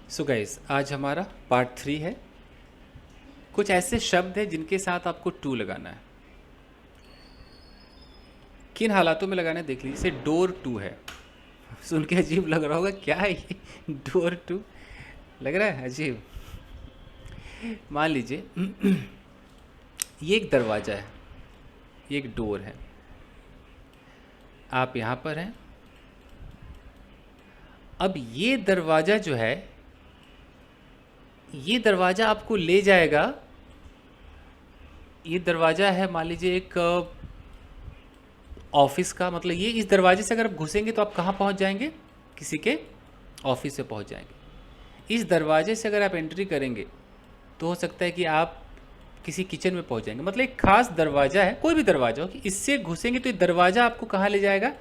So guys, आज हमारा part 3 है। कुछ ऐसे शब्द हैं जिनके साथ आपको टू लगाना है। किन हालातों में लगाना है देख लीजिए। जैसे डोर टू है, सुन के अजीब लग रहा होगा, क्या है ये डोर टू, लग रहा है अजीब। मान लीजिए ये एक दरवाज़ा है, ये एक डोर है। आप यहाँ पर हैं। अब ये दरवाज़ा जो है, ये दरवाज़ा आपको ले जाएगा। ये दरवाज़ा है मान लीजिए एक ऑफिस का। मतलब ये इस दरवाजे से अगर आप घुसेंगे तो आप कहाँ पहुँच जाएंगे? किसी के ऑफिस से पहुँच जाएंगे। इस दरवाजे से अगर आप एंट्री करेंगे तो हो सकता है कि आप किसी किचन में पहुँच जाएंगे। मतलब एक खास दरवाज़ा है, कोई भी दरवाज़ा हो, कि इससे घुसेंगे तो ये दरवाज़ा आपको कहाँ ले जाएगा?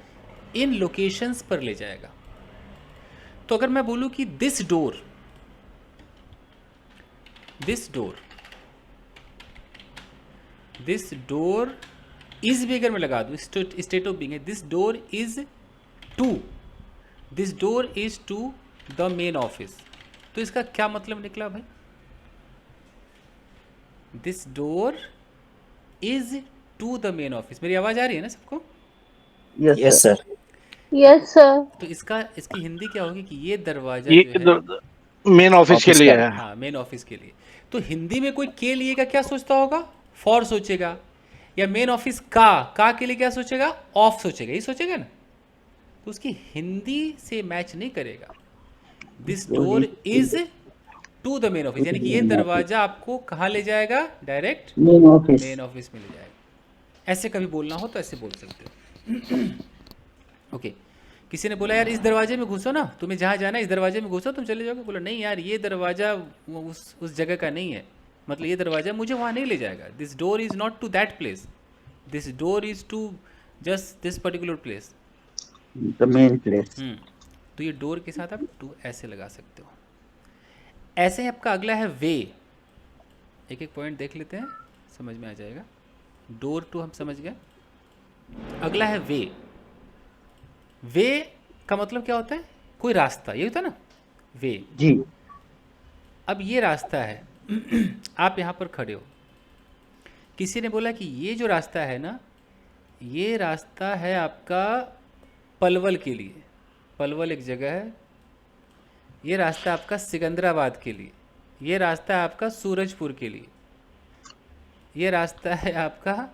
इन लोकेशंस पर ले जाएगा। तो अगर मैं बोलूँ कि दिस डोर इज भी अगर मैं लगा दूँ, स्टेट ऑफ बीइंग है, this door is to the main office. तो इसका क्या मतलब निकला भाई? This door is to the main office. मेरी आवाज़ आ रही है ना सबको? Yes yes sir. Sir. Yes sir. तो इसकी हिंदी क्या होगी कि ये दरवाज़ा ये जो है, मेन ऑफिस के ऑफिस लिए का है। हाँ, मेन ऑफिस के लिए। तो हिंदी में कोई के लिए का क्या सोचता होगा? फॉर सोचेगा। या मेन ऑफिस का के लिए क्या सोचेगा? ऑफ सोचेगा, ये सोचेगा ना। तो उसकी हिंदी से मैच नहीं करेगा। This door is to the main office, यानी कि ये दरवाजा आपको कहाँ ले जाएगा? Direct main office. Main office में ले जाएगा। ऐसे कभी बोलना हो तो ऐसे बोल सकते हो। ओके। किसी ने बोला यार इस दरवाजे में घुसो ना, तुम्हें जहाँ जाना है इस दरवाजे में घुसो, तुम चले जाओगे। बोला नहीं यार, ये दरवाज़ा उस जगह का नहीं है। मतलब ये दरवाज़ा मुझे वहाँ नहीं ले जाएगा। This door is not to that place, this door is to just this particular place. The main place. तो ये डोर के साथ आप टू ऐसे लगा सकते हो। ऐसे ही आपका अगला है वे। एक एक पॉइंट देख लेते हैं, समझ में आ जाएगा। डोर टू हम समझ गए। अगला है वे। वे का मतलब क्या होता है? कोई रास्ता, ये होता है ना वे। जी। अब ये रास्ता है, आप यहाँ पर खड़े हो। किसी ने बोला कि ये जो रास्ता है ना, ये रास्ता है आपका पलवल के लिए। पलवल एक जगह है। ये रास्ता आपका सिकंदराबाद के लिए। ये रास्ता है आपका सूरजपुर के लिए। ये रास्ता है आपका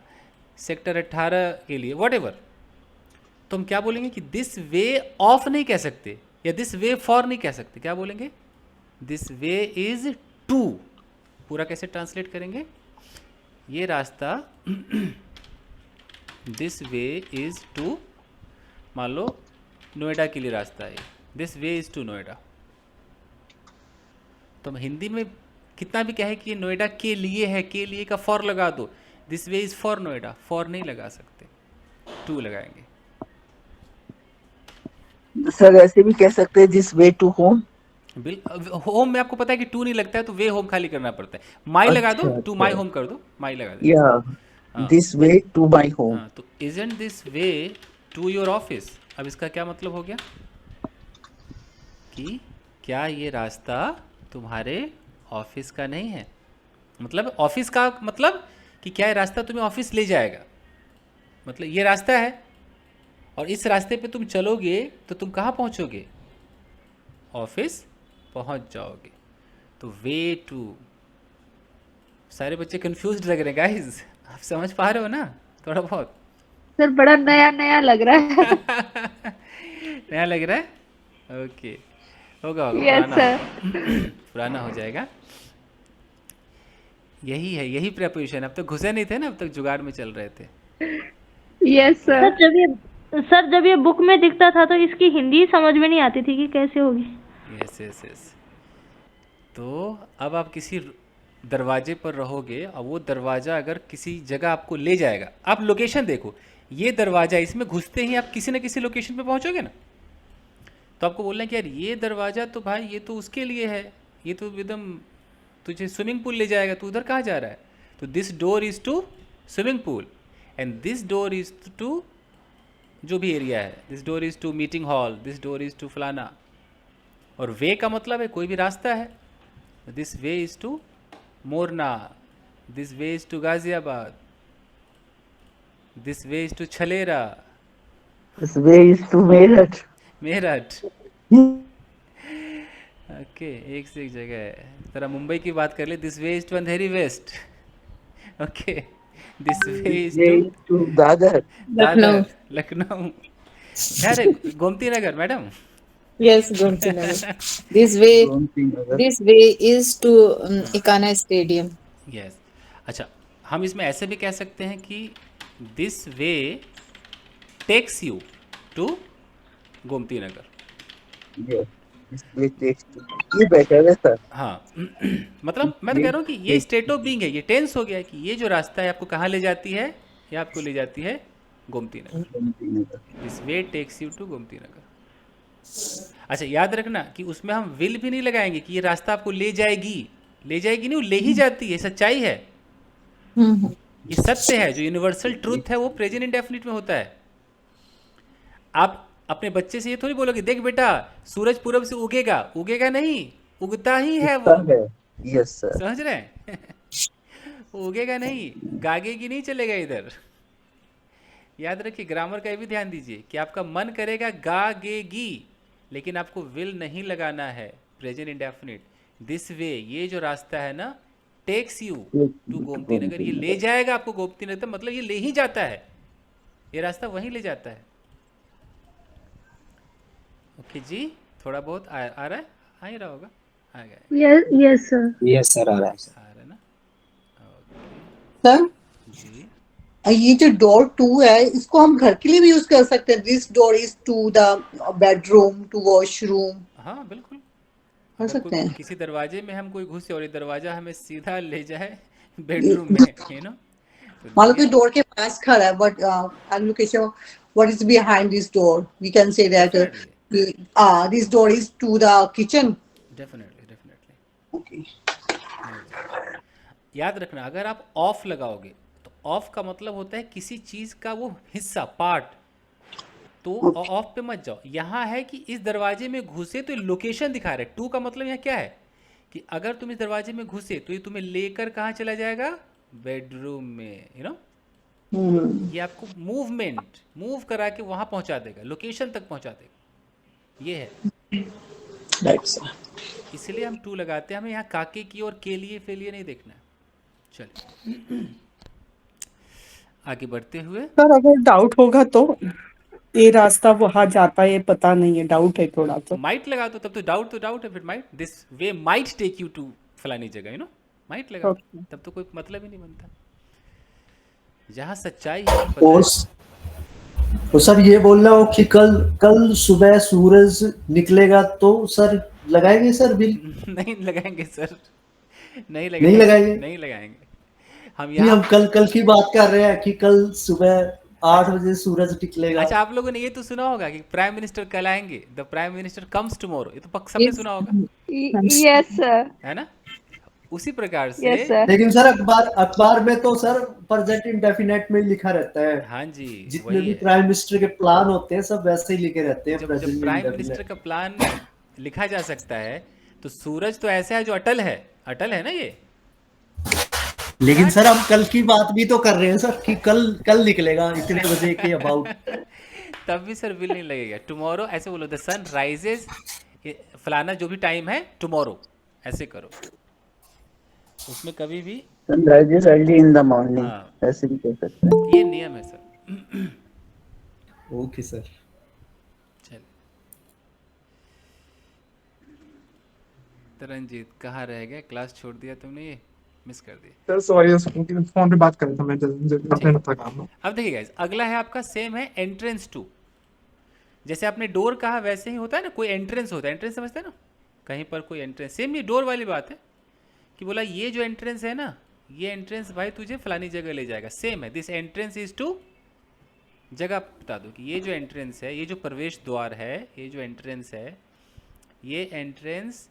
सेक्टर 18 के लिए, वॉट एवर। तो हम क्या बोलेंगे कि दिस वे ऑफ नहीं कह सकते, या दिस वे फॉर नहीं कह सकते। क्या बोलेंगे? This way is to. पूरा कैसे ट्रांसलेट करेंगे? ये रास्ता दिस वे इज टू, मान लो नोएडा के लिए रास्ता है, this way is to Noida. तो हम हिंदी में कितना भी कहे कि ये नोएडा के लिए है, के लिए का फॉर लगा दो। This way is for Noida, for नहीं लगा सकते, टू लगाएंगे। सर ऐसे भी कह सकते हैं this way to home. Home में आपको पता है कि टू नहीं लगता है, तो वे होम खाली करना पड़ता है। माई लगा दो, अच्छा टू अच्छा। माई होम कर दो, माई लगा दो। या हाँ this way to my home. हाँ। तो isn't this way to your office. अब इसका क्या मतलब हो गया कि क्या ये रास्ता तुम्हारे ऑफिस का नहीं है? मतलब ऑफिस का मतलब कि क्या ये रास्ता तुम्हें ऑफिस ले जाएगा? मतलब ये रास्ता है और इस रास्ते पे तुम चलोगे तो तुम कहाँ पहुँचोगे? ऑफिस पहुँच जाओगे। तो वे टू। सारे बच्चे कंफ्यूज लग रहे हैं गाइस, आप समझ पा रहे हो ना थोड़ा बहुत? सर बड़ा नया नया लग रहा है। नया लग रहा है? ओके, होगा होगा, यस पुराना सर। होगा। पुराना हो जाएगा। यही है, यही प्रेपोजिशन। अब तक घुसे नहीं थे ना, अब तक जुगाड़ में चल रहे थे। Yes sir sir. जब ये बुक में दिखता था तो इसकी हिंदी समझ में नहीं आती थी कि कैसे होगी। Yes yes yes. तो अब आप किसी दरवाजे पर रहोगे और वो दरवाज़ा अगर किसी जगह आपको ले जाएगा, आप लोकेशन देखो। ये दरवाज़ा, इसमें घुसते ही आप किसी न किसी लोकेशन पे पहुंचोगे ना। तो आपको बोलना है कि यार ये दरवाज़ा तो भाई ये तो उसके लिए है, ये तो एकदम तुझे स्विमिंग पूल ले जाएगा, तू उधर कहाँ जा रहा है? तो this door is to swimming pool, and this door is to जो भी एरिया है, this door is to meeting hall, this door is to फलाना। और वे का मतलब है कोई भी रास्ता है. This way is to Morna, this way is to Ghaziabad, this way is to Chhalera, This way is to Meerut. Meerut. Okay, एक से एक जगह है. जरा मुंबई की बात कर ले. This way is to Andheri west. Okay, this way This is way to is to Dadar. Dadar, Lucknow. अरे Gomti Nagar madam. Yes, Gomti Nagar. This way, Gomti Nagar. this way is to Ikana Stadium. Yes. अच्छा, हम इसमें ऐसे भी कह सकते हैं कि this way takes you to Gomti Nagar. Yes. This way takes to. ये better है sir. हाँ. मतलब मैं तो कह रहा हूँ कि ये स्टेट ऑफ बीइंग है, ये टेंस हो गया है कि ये जो रास्ता है आपको कहाँ ले जाती है, ये आपको ले जाती है Gomti Nagar. Gomti Nagar. This way takes you to Gomti Nagar. अच्छा, याद रखना कि उसमें हम विल भी नहीं लगाएंगे कि ये रास्ता आपको ले जाएगी. ले जाएगी नहीं, वो ले ही जाती है. सच्चाई है, ये सत्य है. जो यूनिवर्सल ट्रूथ है वो प्रेजेंट इंडेफिनिट में होता है. आप अपने बच्चे से ये थोड़ी बोलोगे देख बेटा सूरज पूरब से उगेगा. उगेगा नहीं, उगता ही है वो. है. Yes sir. समझ रहे हैं? वो उगेगा नहीं, गागेगी नहीं, चलेगा इधर. याद रखिए, ग्रामर का ये भी ध्यान दीजिए कि आपका मन करेगा गागेगी, लेकिन आपको विल नहीं लगाना है. Present indefinite. दिस वे, ये जो रास्ता है ना, टेक्स यू टू गोमती नगर, ये ले जाएगा आपको गोमती नगर. मतलब ये ले ही जाता है, ये रास्ता वहीं ले जाता है. ओके जी, थोड़ा बहुत आ रहा है, आ ही रहा होगा, आ गया. Yes, yes, sir. Yes sir, आ रहा है. आ रहा है ना. सर जी, ये जो डोर 2 है इसको हम घर के लिए भी यूज कर सकते हैं. This door is to the bedroom, to washroom, हाँ बिल्कुल. कर अगर सकते कोई हैं. किसी दरवाजे में हम कोई घुसे और ये दरवाजा हमें सीधा ले जाए बेडरूम में, यू नो, मान लो कोई डोर के पास खड़ा है but location what is behind this door, we can say that this door is to the kitchen. Definitely definitely. Okay. याद रखना, अगर आप ऑफ लगाओगे तो ऑफ का मतलब होता है किसी चीज का वो हिस्सा, पार्ट. तो ऑफ पे मत जाओ. यहाँ है कि इस दरवाजे में घुसे तो लोकेशन दिखा रहा है. टू का मतलब यहाँ क्या है कि अगर तुम इस दरवाजे में घुसे तो ये तुम्हें लेकर कहाँ चला जाएगा, बेडरूम में, यू नो. ये आपको मूवमेंट मूव करा के वहां पहुंचा देगा, लोकेशन तक पहुंचा देगा. ये है, राइट सर. इसलिए हम टू लगाते हैं. हमें यहाँ काके की और के लिए फे लिए नहीं देखना है. चलिए आगे बढ़ते हुए. सर अगर डाउट होगा तो ये रास्ता वहां जाता है, ये पता नहीं है, डाउट है थोड़ा. तो माइट लगा दो, तब तो डाउट है. फिर might, this way might take you to फलानी जगह, यू नो. माइट लगा दो, Okay. तब तो कोई मतलब ही नहीं बनता. जहाँ सच्चाई है पता और है. तो सर ये बोल रहा हूँ कि कल सुबह सूरज निकलेगा तो सर लगाएंगे सर बिल? नहीं लगाएंगे सर, नहीं नहीं लगाएंगे? नहीं लगाएंगे. हम नहीं, हम यहाँ. कल की बात कर रहे हैं कि कल सुबह 8 बजे सूरज निकलेगा. अच्छा, आप लोगों ने ये तो सुना होगा कि प्राइम मिनिस्टर कल आएंगे, the prime minister comes tomorrow. ये तो पक्का सबने सुना होगा, Yes, sir. है ना. उसी प्रकार से. Yes, sir. लेकिन सर अखबार में तो सर प्रेजेंट इंडेफिनेट में लिखा रहता है. हाँ जी, जितने वही भी है. प्राइम मिनिस्टर के प्लान होते हैं सब वैसे ही लिखे रहते हैं जब प्रेजेंट प्राइम मिनिस्टर का प्लान लिखा जा सकता है तो सूरज तो ऐसा है जो अटल है ना ये. लेकिन सर हम कल की बात भी तो कर रहे हैं सर कि कल निकलेगा इतने बजे के अबाउट. तब भी सर बिल नहीं लगेगा. टुमारो ऐसे बोलो, द सन राइजेस, फलाना जो भी टाइम है टुमारो, ऐसे करो. उसमें कभी भी Sunrises early in the morning. हाँ. ऐसे भी कह सकते हैं. ये नियम है सर. Okay sir. चल तरनजीत, कहाँ रह गए? क्लास छोड़ दिया तुमने, ये मिस कर दिया. सर सॉरी, फोन पे बात कर रहा था मैं, अपने था काम. अब देखिए गाइस, अगला है आपका सेम है एंट्रेंस टू. जैसे आपने डोर कहा वैसे ही होता है ना, कोई एंट्रेंस होता है. एंट्रेंस समझते हैं ना, कहीं पर कोई एंट्रेंस. सेम ये डोर वाली बात है कि बोला ये जो एंट्रेंस है ना, ये एंट्रेंस भाई तुझे फलानी जगह ले जाएगा. सेम है, दिस एंट्रेंस इज टू, जगह बता दो कि ये जो एंट्रेंस है, ये जो प्रवेश द्वार है, ये जो एंट्रेंस है, ये एंट्रेंस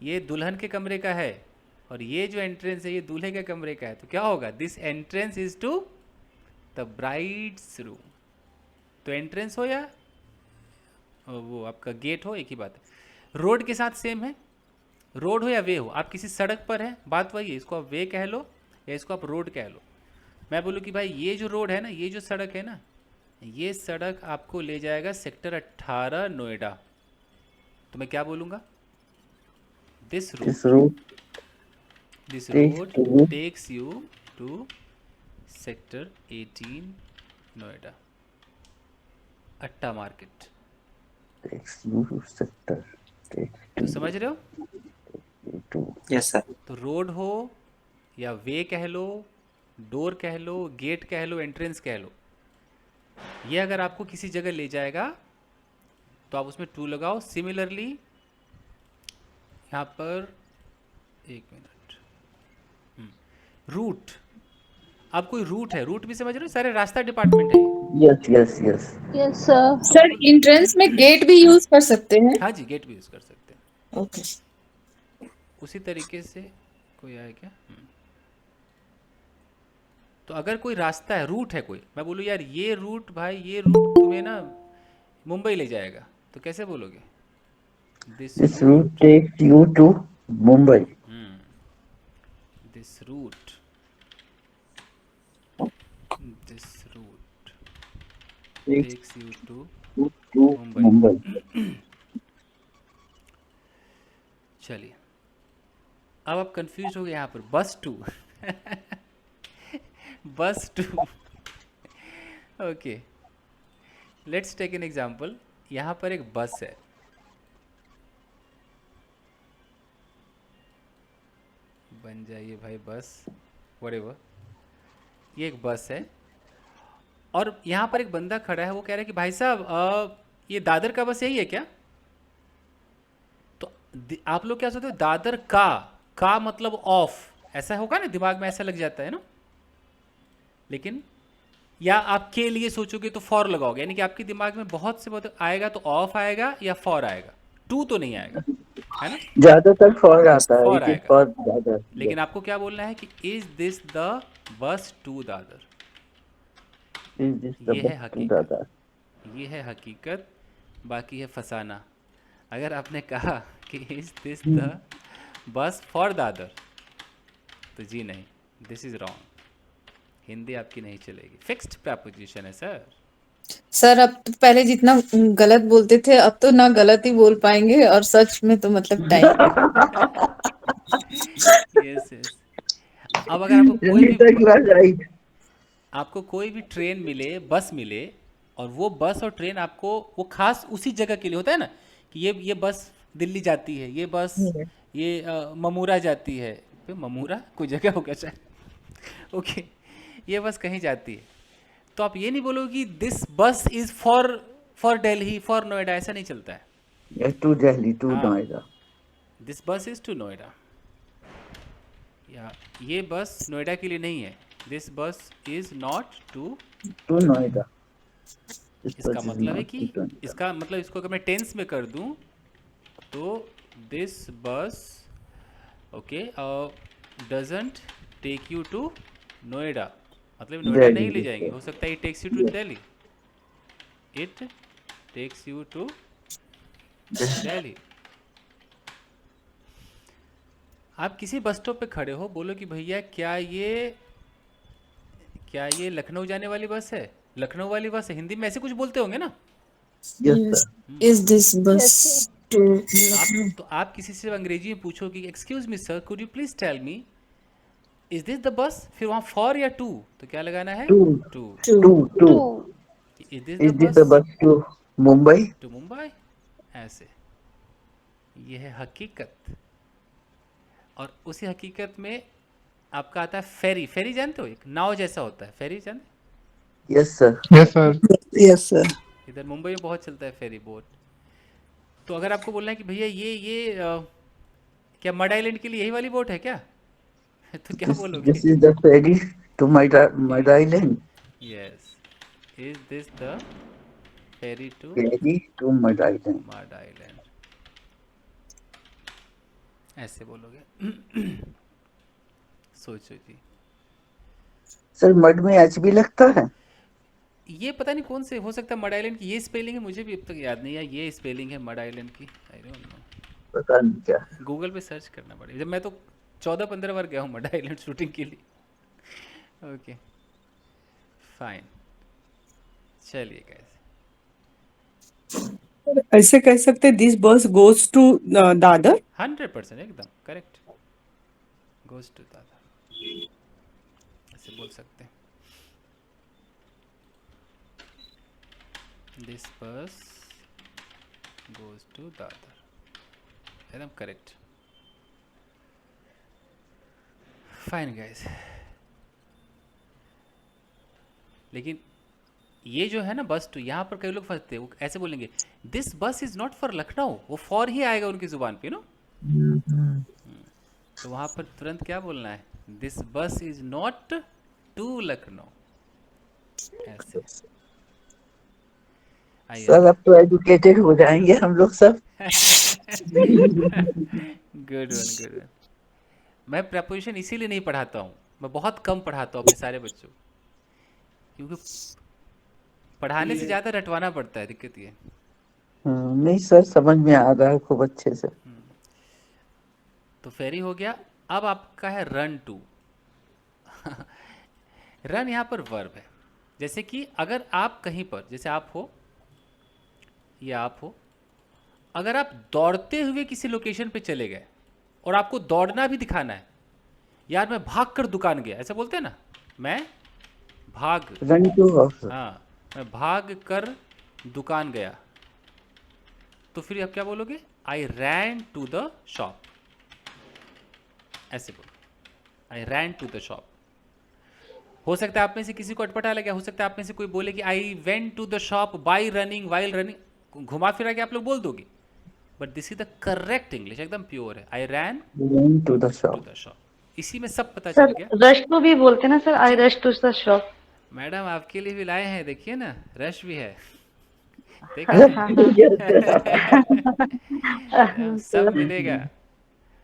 ये दुल्हन के कमरे का है, और ये जो एंट्रेंस है ये दूल्हे के कमरे का है. तो क्या होगा, this entrance is to the bride's room. तो एंट्रेंस हो या वो आपका गेट हो, एक ही बात है. रोड के साथ सेम है, रोड हो या वे हो, आप किसी सड़क पर हैं, बात वही है, इसको आप वे कह लो या इसको आप रोड कह लो। मैं बोलूँ कि भाई ये जो रोड है ना, ये जो सड़क है ना, ये सड़क आपको ले जाएगा सेक्टर 18 नोएडा, तो मैं क्या बोलूँगा? This This road route this takes road to takes you to sector 18 Noida, Atta market. takes you to sector. Takes तो समझ रहे हो? you to. Yes sir. तो रोड हो या वे कह लो, डोर कह लो, गेट कह लो, एंट्रेंस कह लो, ये अगर आपको किसी जगह ले जाएगा तो आप उसमें टू लगाओ। सिमिलरली यहाँ पर एक मिनट, रूट, आप कोई रूट है, रूट भी समझ रहे हो, सारे रास्ता डिपार्टमेंट है ये। Yes, yes, yes. Yes, sir. Sir entrance में गेट भी यूज कर सकते हैं? हाँ जी, गेट भी यूज़ कर सकते हैं। ओके। उसी तरीके से कोई आया क्या? तो अगर कोई रास्ता है, रूट है कोई, मैं बोलूँ यार ये रूट, भाई ये रूट तुम्हें ना मुंबई ले जाएगा, तो कैसे बोलोगे? This This route takes you to Mumbai. This route Takes takes you to you to Mumbai. Mumbai. चलिए, अब आप कंफ्यूज हो गए यहाँ पर, bus to bus to okay, let's take an example. यहाँ पर एक बस है, बन जाइए भाई बस, व्हाटएवर, ये एक बस है और यहाँ पर एक बंदा खड़ा है, वो कह रहा है कि भाई साहब ये दादर का बस यही है क्या? तो आप लोग क्या सोचते हो, दादर का मतलब ऑफ, ऐसा होगा ना, दिमाग में ऐसा लग जाता है ना। लेकिन या आप के लिए सोचोगे तो फॉर लगाओगे, यानी कि आपके दिमाग में बहुत से बहुत आएगा, तो ऑफ आएगा या फॉर आएगा, टू तो नहीं आएगा, है ना? ज्यादातर फॉर आता है, For it is आएगा। for दादर। लेकिन आपको क्या बोलना है कि is this the bus to Dadar, Is this the ये है bus to हकीकत, दादर? ये है हकीकत, बाकी है फसाना। अगर आपने कहा कि इज दिस द बस फॉर दादर, तो जी नहीं, दिस इज रॉन्ग, हिंदी आपकी नहीं चलेगी, फिक्स्ड प्रपोजिशन है सर। सर अब तो पहले जितना गलत बोलते थे, अब तो ना गलत ही बोल पाएंगे और सच में तो मतलब टाइम। Yes yes. अब अगर आपको कोई Really, sir, you are right. आपको कोई भी ट्रेन मिले, बस मिले, और वो बस और ट्रेन आपको वो खास उसी जगह के लिए होता है ना, कि ये बस दिल्ली जाती है, ये बस ये ममूरा जाती है, तो ममूरा कोई जगह होगा शायद ओके, ये बस कहीं जाती है, तो आप ये नहीं बोलोगे कि this bus is for Delhi, for Noida, ऐसा नहीं चलता है। Yes, to Delhi, to हाँ। Noida. This bus is to Noida, या ये बस नोएडा के लिए नहीं है, this bus is not to. To Noida. This इसका bus is मतलब है not कि to Noida. इसका मतलब इसको अगर मैं टेंस में कर दूं तो this bus okay doesn't take you to Noida, मतलब नोएडा Delhi, नहीं ले yes, जाएंगे, sir. हो सकता है it takes you to Delhi, it takes you to Delhi. आप किसी बस स्टॉप पे खड़े हो, बोलो कि भैया क्या ये लखनऊ जाने वाली बस है, लखनऊ वाली बस है, हिंदी में ऐसे कुछ बोलते होंगे ना। Yes, sir. Is this bus to तो आप किसी से अंग्रेजी में पूछो कि excuse me sir, could you please tell me is this the bus, फिर वहाँ फॉर या टू, तो क्या लगाना है? To. To. To. Is Is this this the the bus bus to Mumbai? To Mumbai, ऐसे, ये है हकीकत। और उसी हकीकत में आपका आता है फेरी। फेरी जानते हो, एक नाव जैसा होता है, फेरी जानते Yes, sir. Yes, sir. Yes sir. हो? इधर मुंबई में बहुत चलता है फेरी बोट। तो अगर आपको बोलना है कि भैया ये क्या मड आइलैंड के लिए यही वाली बोट है क्या तो क्या बोलोगे? This is the ferry to Mud Island. Yes, is this the ferry to Ferry to Mud Island. Mud island, ऐसे बोलोगे। सोचो जी, सर मड में एच भी लगता है? ये पता नहीं कौन से हो सकता है मड आइलैंड की, ये स्पेलिंग है, मुझे भी अब तक याद नहीं है, ये स्पेलिंग है मड आइलैंड की, आई डोंट नो। पता नहीं क्या। गूगल पे सर्च करना पड़ेगा। जब मैं तो 14-15 बार गया हूँ मड आइलैंड शूटिंग के लिए। ओके फाइन, चलिए गाइस। ऐसे कह सकते दिस बस गोज टू दादर। 100% एकदम करेक्ट, गोज टू दादर ऐसे बोल सकते हैं। दिस बस गोज टू दादर, एकदम करेक्ट। फाइन गाइस, लेकिन ये जो है ना बस टू, यहाँ पर कई लोग फंसते हैं, वो ऐसे बोलेंगे this bus is not for Lucknow, वो फॉर ही आएगा उनकी जुबान पे नो। तो वहाँ पर तुरंत क्या बोलना है, this bus is not to Lucknow, ऐसे। आइए सर अब तो एजुकेटेड हो जाएंगे हम लोग सब। Good one good one. मैं प्रपोजिशन इसीलिए नहीं पढ़ाता हूँ, मैं बहुत कम पढ़ाता हूँ अपने सारे बच्चों, क्योंकि पढ़ाने से ज़्यादा रटवाना पड़ता है, दिक्कत ये। नहीं सर समझ में आ रहा है खूब अच्छे से। तो फेरी हो गया। अब आपका है रन टू। रन यहाँ पर वर्ब है। जैसे कि अगर आप कहीं पर, जैसे आप हो या आप हो, अगर आप दौड़ते हुए किसी लोकेशन पे चले गए और आपको दौड़ना भी दिखाना है, यार मैं भाग कर दुकान गया, ऐसा बोलते हैं ना, मैं भाग, रन टू हाँ मैं भाग कर दुकान गया, तो फिर आप क्या बोलोगे, आई रैन टू द शॉप, ऐसे बोलो, आई रैन टू द शॉप। हो सकता है आप में से किसी को अटपटा लगे, हो सकता है आप में से कोई बोले कि I went to the shop by running while running, घुमा फिरा के आप लोग बोल दोगे, but this is the correct English, एकदम प्योर है, I ran to the to shop. The shop. इसी में सब पता चल सर गया। रश को भी बोलते ना sir, I rush to the shop. Madam आपके लिए भी लाए हैं, देखिए ना, रश भी है, हाँ देखा हाँ सब मिलेगा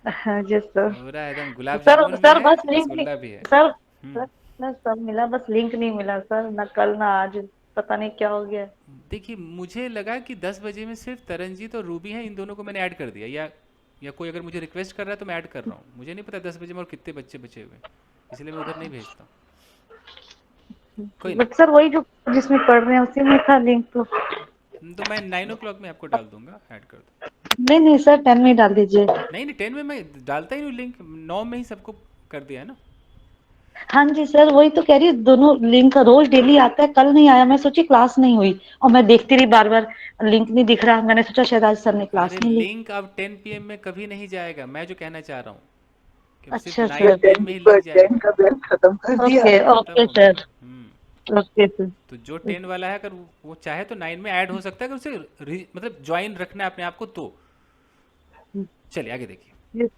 हाँ जी सर। पूरा, एकदम गुलाब सर जामुन भी सर है, बस लिंक रसगुल्ला भी है। सर सर ना सब मिला, बस लिंक नहीं मिला सर, ना कल ना आज, पता नहीं क्या हो गया। देखिए मुझे लगा कि 10 बजे में सिर्फ तरनजीत और रूबी हैं, इन दोनों को मैंने ऐड कर दिया, या कोई अगर मुझे रिक्वेस्ट कर रहा है तो मैं ऐड कर रहा हूँ, मुझे नहीं पता 10 बजे में और कितने बच्चे बचे हुए हैं, इसलिए मैं उधर नहीं भेजता। कोई बट सर वही जो जिसमें पढ़ रहे हैं उसी में था लिंक तो। नहीं, तो मैं 9 o'clock में आपको डाल दूंगा, ऐड कर दो। नहीं नहीं सर 10 में डाल दीजिए। नहीं 10 में मैं डालता ही नहीं लिंक, 9 में ही सबको कर दिया है ना। हाँ जी सर वही तो कह रही हूँ, दोनों लिंक रोज डेली आता है, कल नहीं आया, मैं सोची क्लास नहीं हुई और मैं देखती रही बार बार लिंक नहीं दिख रहा, मैंने सोचा शायद आज सर ने क्लास अरे नहीं ली। लिंक अब 10 PM में कभी नहीं जाएगा, मैं जो कहना चाह रहा हूँ कि सिर्फ अच्छा 9 सर। PM में ही लिंक जाएगा। का बेल खत्म कर दिया। ओके खत्म ओके हो गया। Sir okay sir. तो जो 10 वाला है अगर वो चाहे तो 9 में ऐड हो सकता है, अगर उसे मतलब ज्वाइन रखना है अपने आप को तो। चलिए आगे देखिए।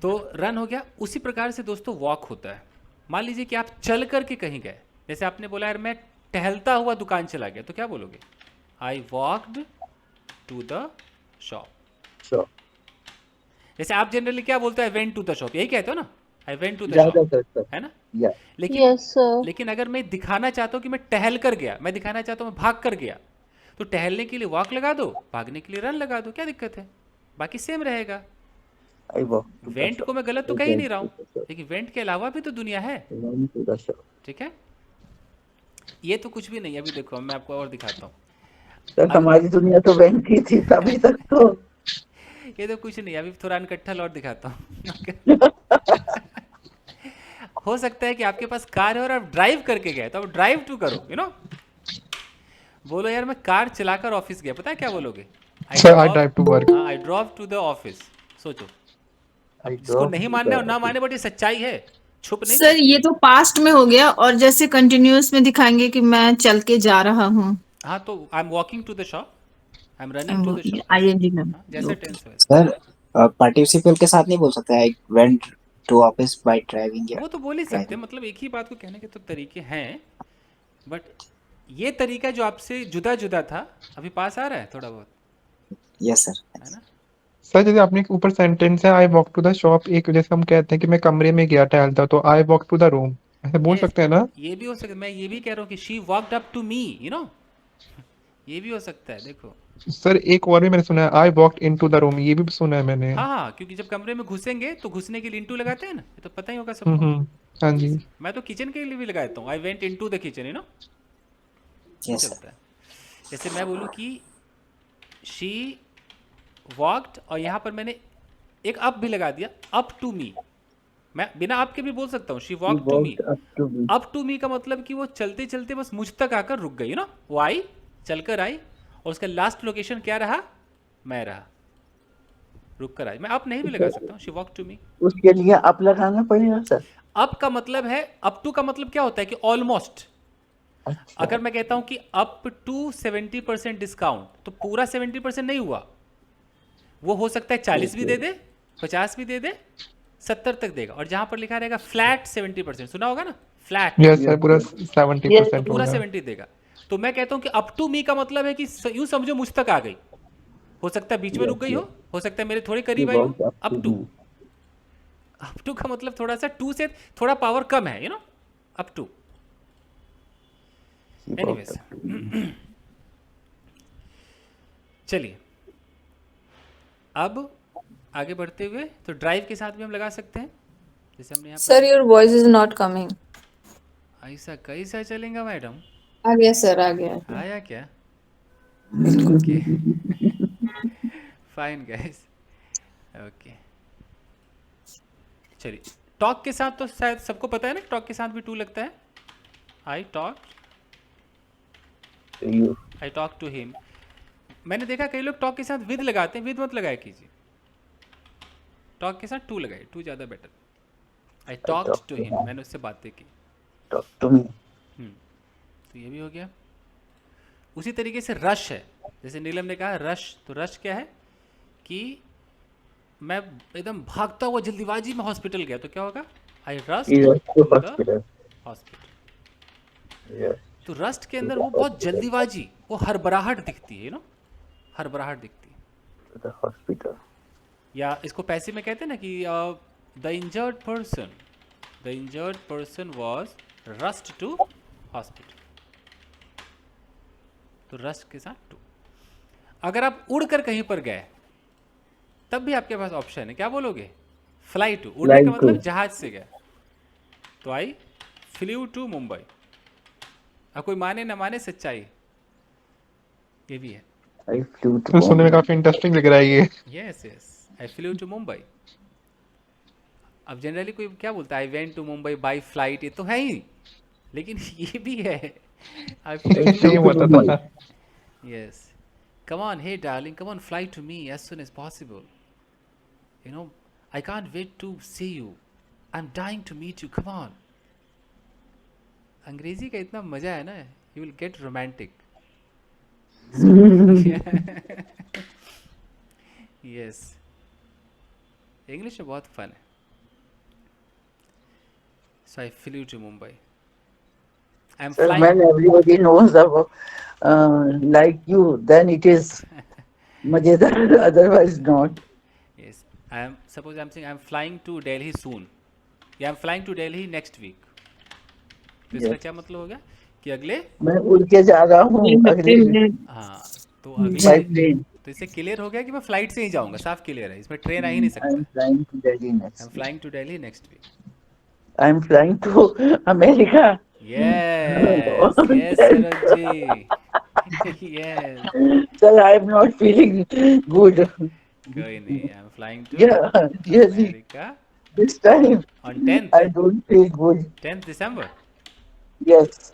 तो रन हो गया। उसी प्रकार से दोस्तों वॉक होता है। मान लीजिए कि आप चल करके कहीं गए, जैसे आपने बोला यार मैं टहलता हुआ दुकान चला गया, तो क्या बोलोगे, I walked to the shop. जैसे आप जनरली क्या बोलते हैं, I went to the shop, यही कहते हो ना, I went to the shop, है ना। लेकिन Yes, sir. लेकिन अगर मैं दिखाना चाहता हूँ कि मैं टहल कर गया, मैं दिखाना चाहता हूँ मैं भाग कर गया, तो टहलने के लिए वॉक लगा दो, भागने के लिए रन लगा दो, क्या दिक्कत है, बाकी सेम रहेगा। वेंट को मैं गलत तो कह ही नहीं रहा हूँ, लेकिन वेंट के अलावा भी तो दुनिया है, ठीक है। ये तो कुछ भी नहीं है। अभी देखो मैं आपको और दिखाता हूँ। सर हमारी दुनिया तो बैंक ही थी तभी तक तो। ये तो कुछ नहीं, अभी थोड़ा अनकट्ठल और दिखाता हूँ। हो सकता है कि आपके पास कार है और आप ड्राइव करके गए, तो आप ड्राइव टू करो, यू नो। बोलो यार मैं कार चलाकर ऑफिस गया, पता है क्या बोलोगे, I drive to work. I drove to the office. सोचो, इसको नहीं मानना और ना माने, बट ये सच्चाई है, छुप नहीं। सर ये तो पास्ट में हो गया, और जैसे कंटिन्यूअस में दिखाएंगे कि मैं चल के जा रहा हूँ। हाँ तो I am walking to the shop, I am running to the shop, I N G में जैसे टेंस है। सर पार्टिसिपल के साथ नहीं बोल सकते I went to office by driving, या वो तो बोल ही सकते हैं, मतलब एक ही बात को कहने के तो तरीके हैं, बट ये तरीका जो आपसे जुदा जुदा था, अभी पास आ रहा है थोड़ा बहुत। Yes sir. है ना। सर जैसे आपने ऊपर सेंटेंस है I walk to the shop, एक जैसे हम कहते हैं कि मैं कमरे में गया टहलता, तो I walk to the room, ऐसे बोल Yes, सकते हैं ना। ये भी हो सकता है। मैं ये भी कह रहा हूँ कि she walked up to me, you know, ये भी हो सकता है। देखो सर एक और भी मैंने सुना है, I walked into the room, ये भी सुना है मैंने। हाँ हाँ, क्योंकि जब कमरे में घुसेंगे तो घुसने के लिए इंटू लगाते हैं ना, ये तो पता ही होगा सबको। हाँ जी। मैं तो किचन के लिए भी लगाता हूँ, I went into the kitchen, you know, Yes, sir. चलता है। जैसे मैं बोलूँ कि शी वॉकड, और यहाँ पर मैंने एक अप भी लगा दिया, अप टू मी, मैं बिना अप के भी बोल सकता हूँ, she walk to me. Walked up to me. Up to me का मतलब कि वो चलते चलते बस मुझ तक आकर रुक गई, ना, वो आई, चलकर आई, और उसका लास्ट लोकेशन क्या रहा, मैं रहा, रुक कर आई। मैं अप नहीं भी लगा सकता हूँ, शी वॉक टू मी। उसके लिए अप लगाना पड़ेगा सर। अप का मतलब है, अप टू का मतलब क्या होता है कि ऑलमोस्ट। अच्छा, अगर मैं कहता हूं कि अप टू 70% डिस्काउंट, तो पूरा 70% नहीं हुआ, वो हो सकता है 40 भी दे दे, 50 भी दे दे, 70 तक देगा। और जहां पर लिखा रहेगा फ्लैट 70%, सुना होगा ना, फ्लैट, यस सर, पूरा 70% तो पूरा होगा। 70 देगा। तो मैं कहता हूं कि अप टू मी का मतलब है कि यूं समझो मुझ तक आ गई, हो सकता है बीच में रुक गई हो सकता है मेरे थोड़े करीब आई हो। अप टू, अप टू का मतलब थोड़ा सा टू से थोड़ा पावर कम है, you know, up to. Anyways, चलिए अब आगे बढ़ते हुए, तो ड्राइव के साथ भी हम लगा सकते हैं, जैसे हमने यहाँ sir your voice is not coming. पर। ऐसा कैसा चलेगा मैडम, आ गया सर, आ गया। आया क्या? बिल्कुल। Okay, fine guys, okay. चलिए, टॉक के साथ तो शायद सबको पता है ना, टॉक के साथ भी टू लगता है। I talk, I talk to him. मैंने देखा कई लोग टॉक के साथ विद लगाते हैं, विद मत लगाया कीजिए, टॉक के साथ टू लगाए, टू ज़्यादा better. I talk to him, मैंने उससे बातें की। Talk to me. तो ये भी हो गया। उसी तरीके से रश है, जैसे नीलम ने कहा रश, तो रश क्या है कि मैं एकदम भागता हुआ जल्दीबाजी में हॉस्पिटल गया, तो क्या होगा, आई रश हॉस्पिटल। हॉस्पिटल। तो रस्ट के अंदर वो बहुत जल्दीबाजी, वो हड़बड़ाहट दिखती है, यू नो, हड़बड़ाहट दिखती है। हॉस्पिटल। या इसको पैसे में कहते हैं ना कि the injured person was rushed to hospital, तो रस्ट के साथ टू। अगर आप उड़कर कहीं पर गए तब भी आपके पास ऑप्शन है, क्या बोलोगे, फ्लाई टू, उड़ने का मतलब जहाज से गए, तो आई फ्लू टू मुंबई। अब कोई माने ना माने, सच्चाई ये भी है। आई फ्लू तो सुनने में काफी इंटरेस्टिंग लग रहा है ये। Yes yes, I flew to Mumbai. अब जनरली कोई क्या बोलता है, I went to Mumbai by flight, ये तो है ही, लेकिन ये भी है, आई फ्लू टू सेम होता था। Yes, come on, hey darling, come on, fly to me as soon as possible, you know, I can't wait to see you, I am dying to meet you, come on. अंग्रेजी का इतना मजा है ना, you will get romantic. Yes, English में बहुत fun है। So I flew to Mumbai, I am Sir, flying. when everybody knows about like you, then it is मजेदार, otherwise not. Yes, I am, suppose I am saying I am flying to Delhi soon, या I am flying to Delhi next week, तो इसका क्या मतलब हो गया कि अगले, मैं उड़ के जा रहा हूँ अगले हाँ, तो by अगले, plane. तो इससे क्लियर हो गया कि मैं फ्लाइट से ही जाऊंगा, साफ क्लियर है, इसमें ट्रेन आ ही नहीं I am सकता। flying to Delhi I am next. Flying to Delhi next week. I am flying to America. यस यस Saroj ji, yes, Sir, I am not feeling good. कोई नहीं, I am flying to Yeah, really. America This time on 10th, I don't feel good. 10th December. Yes,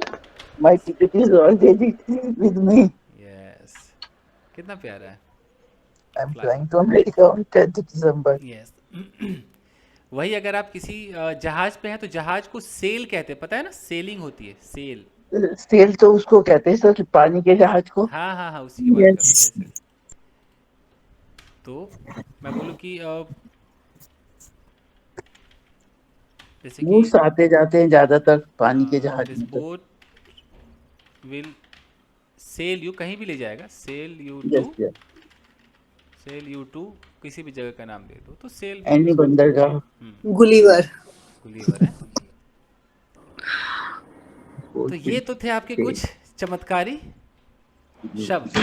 my ticket is already with me. Yes, कितना प्यारा है। I'm flying to America on 10th December. Yes वही, अगर आप किसी जहाज पे हैं तो जहाज को सेल कहते हैं, पता है ना, सेलिंग होती है, सेल। सेल तो उसको कहते हैं सर, पानी के जहाज को। हाँ हाँ हाँ, उसी की बात कर रहा हूँ। Yes, yes. तो मैं बोलूँ कि जैसे वो कि आते जाते हैं ज्यादातर पानी के जहाज दिस में तो। बोट विल सेल यू, कहीं भी ले जाएगा, sail you Yes, to, yes. Sail you to, किसी भी जगह का नाम दे दो, तो सेल एनी बंदरगाह। गुलीवर। गुलीवर है। तो ये तो थे आपके कुछ चमत्कारी शब्द।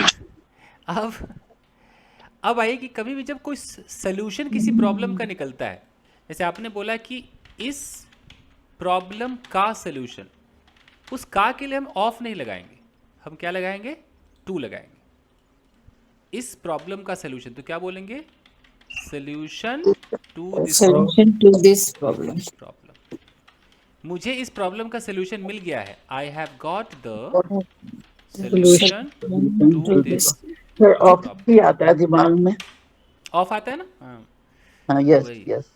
अब आइए कि कभी भी जब कोई सल्यूशन किसी प्रॉब्लम का निकलता है, जैसे आपने बोला कि इस प्रॉब्लम का सल्यूशन, उस का के लिए हम ऑफ नहीं लगाएंगे, हम क्या लगाएंगे? टू लगाएंगे। इस प्रॉब्लम का सल्यूशन तो क्या बोलेंगे? Solution to this Solution to this problem. Problem. मुझे इस प्रॉब्लम का सल्यूशन मिल गया है। I have got the solution to this फिर ऑफ प्रॉब्लम। भी आता है दिमाग में। ऑफ आता है ना? हाँ, हाँ, यस वही। यस।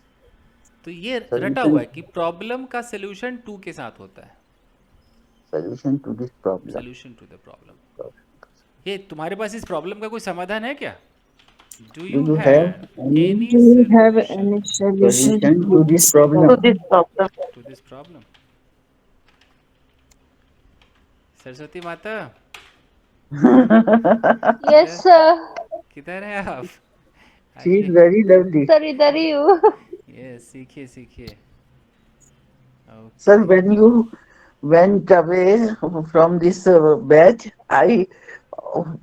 तो ये रटा हुआ है कि प्रॉब्लम का सल्यूशन टू के साथ होता है। Solution to this problem. Solution to the problem. ये तुम्हारे पास इस प्रॉब्लम का कोई समाधान है क्या? Do Do you you have have any any Do you have solution any solution solution to this To problem? this problem. To this problem? Saraswati माता Yes, sir. किधर है आप? She is very lovely. Sir, इधर ही हूँ. ये सीखिए सीखिए। Sir, when you went away from this batch,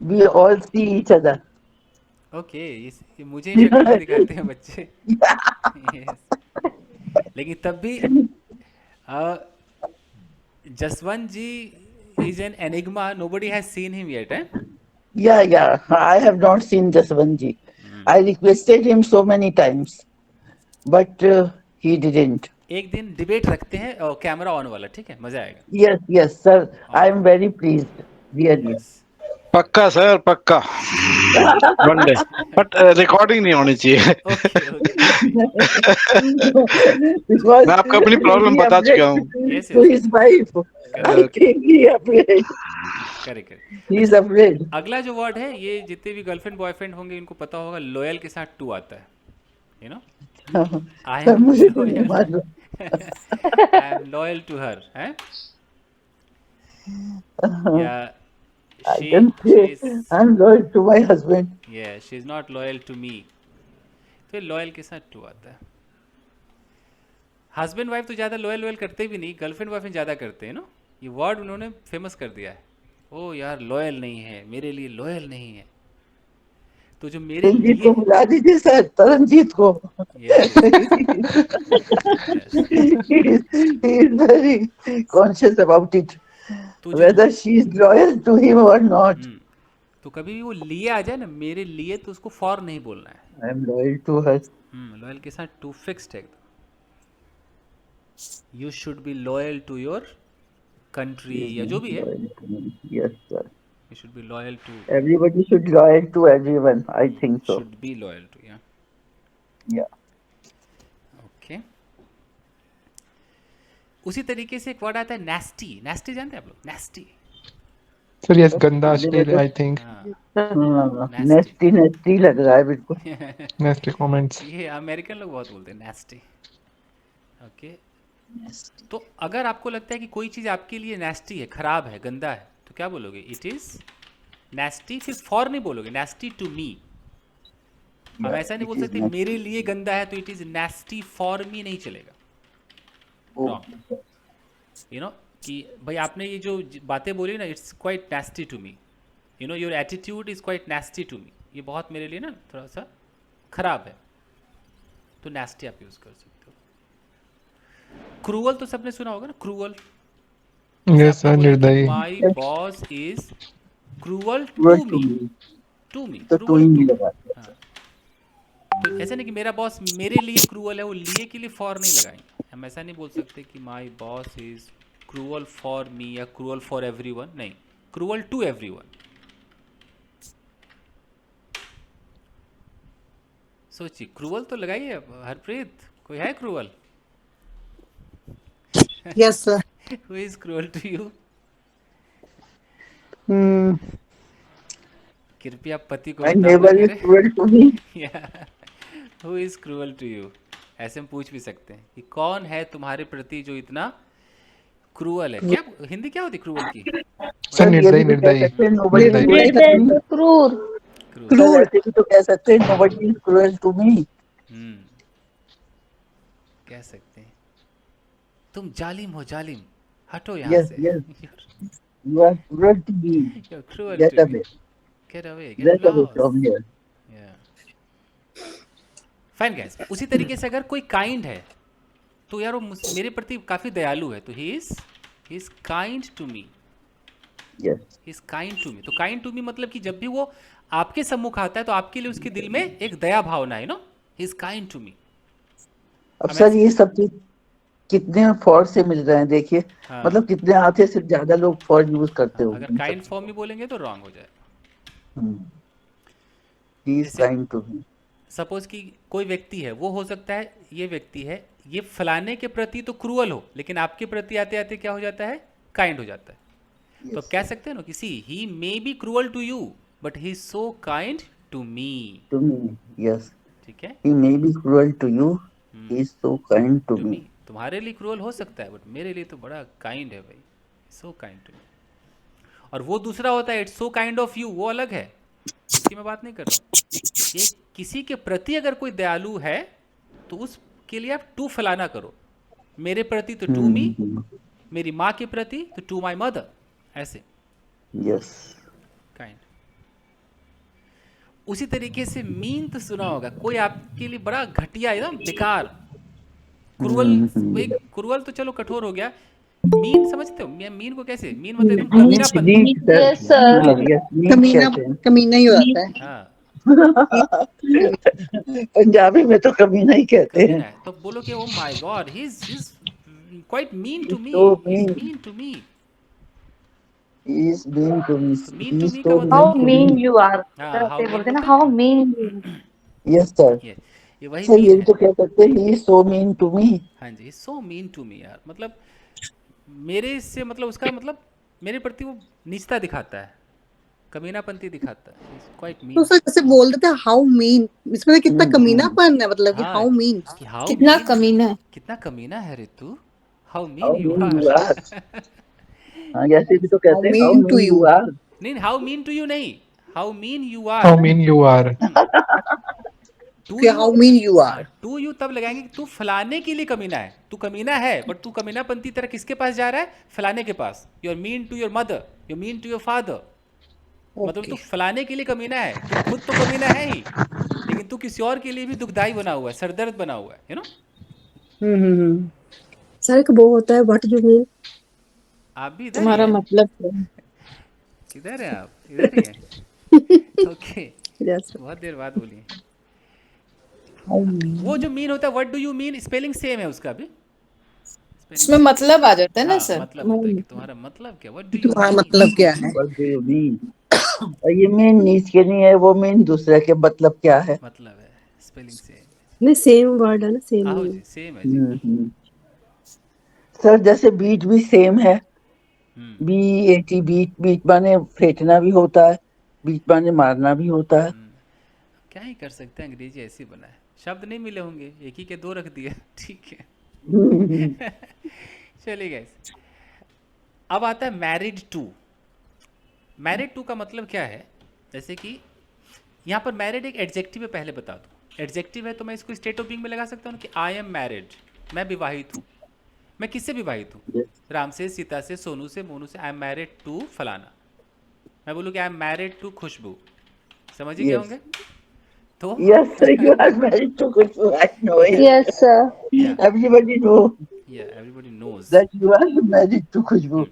we all see each other. Okay, ये मुझे ही शक्ल में दिखाते हैं बच्चे। Yes. लेकिन तब भी जसवंत जी is an enigma. Nobody has seen him yet, eh? Yeah. I have not seen Jaswantji. I requested him so many times, but he didn't. एक दिन डिबेट रखते हैं और कैमरा ऑन वाला, ठीक है? मजा आएगा। Yes, sir. I am very pleased, really. पक्का सर, पक्का वन डे, बट रिकॉर्डिंग नहीं होनी चाहिए। Okay okay. Because मैं आपको अपनी प्रॉब्लम he बता upset चुका हूँ। Yes, to yes. his wife. I think he afraid. Correct. He is afraid. अगला जो वर्ड है, ये जितने भी गर्लफ्रेंड बॉयफ्रेंड होंगे इनको पता होगा, लॉयल के साथ टू आता है, you know. I Sir, am मुझे तो नहीं लॉयल, मालूम। I am loyal to her, हैं? या I can say I'm loyal to my husband. She is not loyal to me. फिर लॉयल के साथ टू आता है। हस्बैंड वाइफ तो ज़्यादा लॉयल करते भी नहीं, गर्लफ्रेंड बॉयफ्रेंड ज़्यादा करते हैं ना। ये वर्ड उन्होंने फेमस कर दिया है। ओ यार लॉयल नहीं है, मेरे लिए लॉयल नहीं है। तो जो मेरे तरनजीत लिए को बुला दीजिए सर, तरनजीत को। Yes, He is very conscious about it, तो जो whether she is loyal to him or not. तो कभी भी वो लिए आ जाए ना, मेरे लिए, तो उसको फॉर नहीं बोलना है। I am loyal to her. Loyal के साथ टू फिक्स्ड है। You should be loyal to your country या जो भी है। Yes, sir. You should be loyal to, Everybody should loyal to everyone. I think so. Should be loyal to, या Yeah. Okay. उसी तरीके से एक वर्ड आता है नेस्टी। नेस्टी जानते हैं आप लोग? नेस्टी। सर यस, गंदा अश्लील, आई थिंक Nasty लग रहा है बिल्कुल। नेस्टी कमेंट्स। ये अमेरिकन लोग बहुत बोलते हैं नेस्टी। ओके, तो अगर आपको लगता है कि कोई चीज़ आपके लिए नेस्टी है, खराब है, गंदा है, तो क्या बोलोगे? It is नेस्टी। फिर फॉर नहीं बोलोगे, नेस्टी टू मी। हम ऐसा नहीं बोल सकते मेरे लिए गंदा है तो इट इज नेस्टी फॉर मी, नहीं चलेगा। यू नो कि भाई आपने ये जो बातें बोली ना, it's quite nasty to me, you know, your attitude is quite nasty to me, ये बहुत मेरे लिए ना थोड़ा सा खराब है, तो नेस्टी आप यूज कर सकते हो। क्रूअल तो सबने सुना होगा ना, क्रूअल। यस सर, निर्दयी। My boss is cruel Cruel to to me, me. To me, तो टू ही नहीं लगा। तो ऐसा नहीं कि मेरा बॉस मेरे लिए क्रूअल है, वो लिए के लिए फॉर नहीं लगाएंगे। हम ऐसा नहीं बोल सकते कि my boss is cruel for me या क्रूअल फॉर एवरीवन, नहीं, क्रूअल टू एवरीवन। सोचिए, क्रूअल तो लगाइए। हरप्रीत, कोई है cruel? Yes, sir. Who is cruel to you? कृपया पति को My बताओ neighbor is cruel to me. Who is cruel to you? ऐसे हम पूछ भी सकते हैं कि कौन है तुम्हारे प्रति जो इतना क्रूअल है। क्या हिंदी क्या होती क्रूअल की? सर निर्दयी, निर्दयी। निर्दय, क्रूर। क्रूर ऐसे भी तो कह सकते हैं, nobody is cruel to me. कह सकते हैं तुम जालिम हो, जालिम, हटो यहाँ Yes, से। yes. You are cruel to me. You're cruel Get to me. away. get away, get Get away lost. from here. Yeah. Fine guys. उसी तरीके से अगर कोई काइंड है तो यार वो मेरे प्रति काफी दयालु है, तो he is kind to me, Yes. He is kind to me. तो काइंड टू मी मतलब कि जब भी वो आपके सम्मुख आता है तो आपके लिए उसके दिल में एक दया भावना है, no, he is kind to me. अब सर ये सब चीज कितने फॉर से मिल रहे हैं देखिए, हाँ। मतलब कितने आते से ज्यादा लोग फॉर यूज करते हो। अगर काइंड फॉर्म में बोलेंगे तो रॉन्ग हो जाएगा। He is kind to me. Suppose कि कोई व्यक्ति है, वो हो सकता है ये व्यक्ति है, ये फलाने के प्रति तो क्रूअल हो, लेकिन आपके प्रति आते आते क्या हो जाता है, काइंड हो जाता है। तो आप कह सकते हैं ना कि see he may be cruel to you but he is so kind to me. To me, yes. ठीक है, he may be cruel to you, he is so kind to me. तुम्हारे लिए क्रूअल हो सकता है बट मेरे लिए तो बड़ा काइंड है भाई, सो काइंड टू मी। और वो दूसरा होता है it's so kind of you, वो अलग है, इसकी मैं बात नहीं कर रहा हूँ। ये किसी के प्रति अगर कोई दयालु है तो उसके लिए आप टू फलाना करो, मेरे प्रति तो टू मी, मेरी माँ के प्रति तो टू माई मदर, ऐसे। Yes, kind. उसी तरीके से मीन तो सुना होगा, कोई आपके लिए बड़ा घटिया एकदम बेकार, क्रूअल। क्रूअल तो चलो कठोर हो गया, मीन समझते हो? मीन को कैसे, मीन मतलब एकदम कमीनापन। Yes, sir. कमीना ही होता है। हाँ, पंजाबी में तो कमीना ही कहते हैं। कमीना है तो बोलो कि oh my god he is quite mean to me, mean to me. He is mean to me. Mean He to is me so का mean how to me. Mean you are, हाँ, how ऐसे mean बोलते हैं ना, होता है? How mean. Yes, sir. ये वही सर मीन ये है। तो क्या कहते हैं, he is so mean to me. हाँ जी, सो मीन टू मी यार, मतलब मेरे से, मतलब उसका मतलब मेरे प्रति वो नीचता दिखाता है, कमीनापंती दिखाता है, क्वाइट तो मीन। सर जैसे बोल देते हैं हाउ मीन, इसमें कितना कमीनापन है, मतलब कि हाउ मीन, कि हाउ कितना कमीना है। कितना कमीना है Ritu, how How mean you mean you are. are. हाँ ऐसे भी तो कहते हैं, How how mean to mean you you. are. नहीं, हाउ मीन टू यू नहीं, how mean you How are. mean you are. कि how mean you are. To you तब लगाएंगे कि तू फलाने के लिए कमीना है, तू कमीना है बट तू कमीनापंती तरह किसके पास जा रहा है, फलाने के पास। You are mean to your mother, you mean to your father, मतलब तू फलाने के लिए कमीना है, तू खुद तो कमीना है ही, लेकिन तू किसी और के लिए भी दुखदाई बना हुआ है, सरदर्द बना हुआ है, यू नो। सर एक वो होता है व्हाट यू मीन। आप भी इधर ही तुम्हारा हैं? मतलब क्या है? किधर हैं आप? इधर ही हैं? ओके, बहुत देर बाद बोलिए। वो जो मीन होता है, what do you mean, spelling same है उसका भी, उसमें मतलब आ जाता है ना सर। मतलब होता है कि तुम्हारा मतलब क्या, व्हाट डू यू तुम्हारा मतलब क्या है। What do you mean? और ये मीन नीच के नहीं है, वो मीन दूसरे के मतलब क्या है। मतलब है, स्पेलिंग सेम। नहीं सेम वर्ड है ना, सेम आहो जी, सेम है जी। सर जैसे बीट भी सेम है, BAT, बीट, बीट माने फेंकना भी होता है, बीट माने मारना भी होता है। क्या ही कर सकते हैं, अंग्रेजी ऐसे बना है, शब्द नहीं मिले होंगे, एक ही के दो रख दिया, ठीक है। चलिए गाइस, अब आता है मैरिड टू। मैरिड टू का मतलब क्या है, जैसे कि यहाँ पर मैरिड एक एडजेक्टिव है, पहले बता दूँ। एडजेक्टिव है तो मैं इसको स्टेट ऑफ बीइंग में लगा सकता हूँ कि आई एम मैरिड, मैं विवाहित हूँ। मैं किससे विवाहित हूँ? राम से, सीता से, सोनू से, मोनू से। आई एम मैरिड टू फलाना। मैं बोलूँ कि आई एम मैरिड टू खुशबू, समझ ही गए होंगे? तो Yes, sir, you are married to Kushbu. I know it. Yes, sir. Everybody know everybody knows that you are married to Kushbu.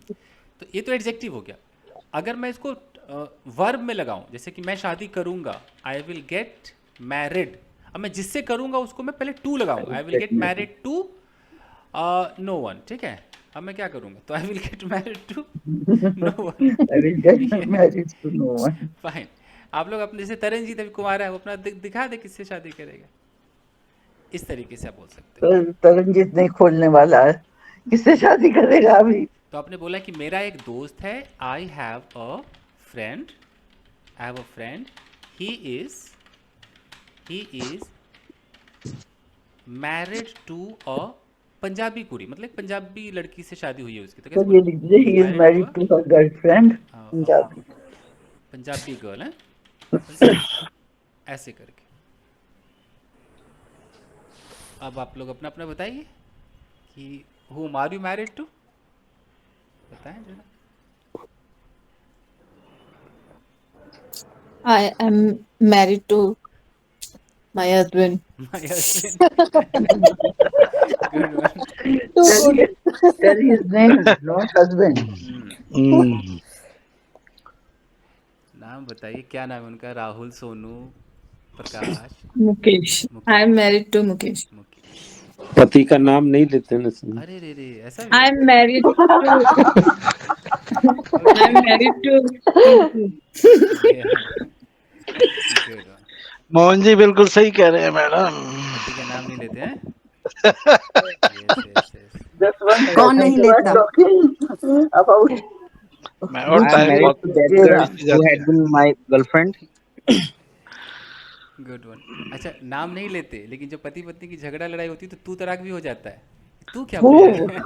तो ये तो एडजेक्टिव हो गया। अगर मैं इसको वर्ब में लगाऊं, जैसे कि मैं शादी करूंगा, आई विल गेट मैरिड। अब मैं जिससे करूंगा उसको मैं पहले टू लगाऊंगा, I will get married to no one, ठीक है। अब मैं क्या करूंगा, तो I will get married to no one. I will get married to no one. Fine. आप लोग अपने, जैसे तरनजीत अभी कुमार है, वो अपना दिखा दे किससे शादी करेगा, इस तरीके से आप बोल सकते हैं। तरनजीत नहीं खोलने वाला है, किससे शादी करेगा अभी? तो आपने बोला कि मेरा एक दोस्त है, I have a friend, he is married to a Punjabi कुड़ी, मतलब पंजाबी लड़की से शादी हुई है उसकी। तो तो ये लिख दे, he is married to her girlfriend, Punjabi. Punjabi girl है, ऐसे करके। अब आप लोग अपना अपना बताइए कि whom are you married to, बताएं जरा। I am married to my husband. My husband. Good one. Tell his name, not husband. नाम बताइए, क्या नाम है उनका? राहुल, सोनू, प्रकाश, Mukesh. I am married to Mukesh. Mukesh. पति का नाम नहीं लेते ना सर। अरे रे रे, ऐसा भी I है? am married to I am married to Tinku. Good one. Mohan ji बिल्कुल सही कह रहे हैं मैडम। पति का नाम नहीं लेते हैं? Just one कौन नहीं लेता? talking about मैं और I am टाइम married बहुत to that Jera. girl खींची who जाती had है। been my girlfriend. Good one. अच्छा, नाम नहीं लेते, लेकिन जब पति पत्नी की झगड़ा लड़ाई होती है तो तू तड़ाक भी हो जाता है। तू क्या बोलेगा?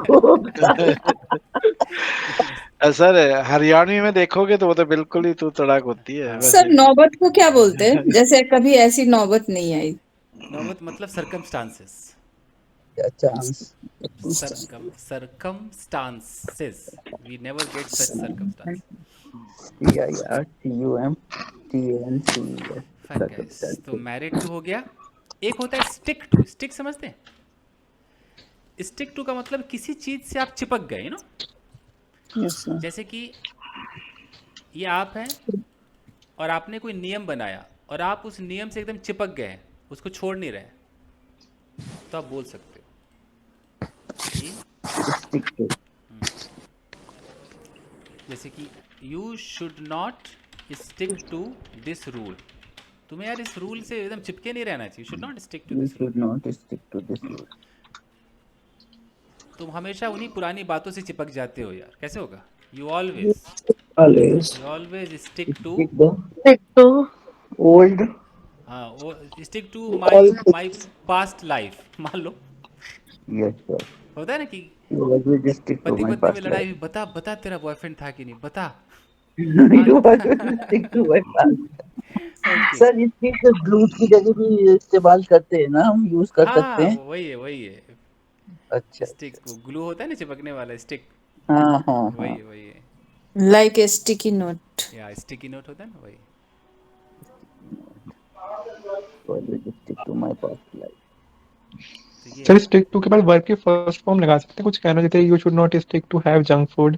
सर हरियाणवी में देखोगे तो वो तो बिल्कुल ही तू तड़ाक होती है सर वैसे। नौबत को क्या बोलते हैं? जैसे कभी ऐसी नौबत नहीं आई। नौबत मतलब circumstances. chance. Circumstances. We never get such circumstance. CIRCUMTANCES. Fine guys. तो मैरिड टू हो गया। एक होता है स्टिक टू। स्टिक समझते हैं? स्टिक टू का मतलब किसी चीज से आप चिपक गए ना। Yes, sir. जैसे कि ये आप हैं और आपने कोई नियम बनाया और आप उस नियम से एकदम चिपक गए हैं, उसको छोड़ नहीं रहे, तो आप बोल सकते हो कि जैसे कि you should not stick to this rule. तुम्हें यार इस रूल से एकदम चिपके नहीं रहना चाहिए। Should not stick to this rule. तुम हमेशा उन्हीं पुरानी बातों से चिपक जाते हो यार, कैसे होगा? You Always. Always stick to Old. हाँ, वो stick to All my past life. मान लो Yes, sir. होता है ना कि You always stick to पति my पत्नी में past लड़ाई life. हुई, बता बता तेरा बॉयफ्रेंड था कि नहीं, बता। You always stick to my past. Okay. Sir इसकी ग्लूट की जगह भी इस्तेमाल करते हैं ना, हम यूज कर सकते हाँ, हैं। वही है। अच्छा, स्टिक ग्लू होता है ना, चिपकने वाला स्टिक। हाँ हाँ वही हाँ। है। Like a sticky note. या स्टिकी नोट होता है ना, वही। Always stick to my past life. तो ये सर स्टिक टू के बाद वर्ब की फर्स्ट फॉर्म लगा सकते हैं, कुछ कहना चाहते हैं you should not stick to have junk food.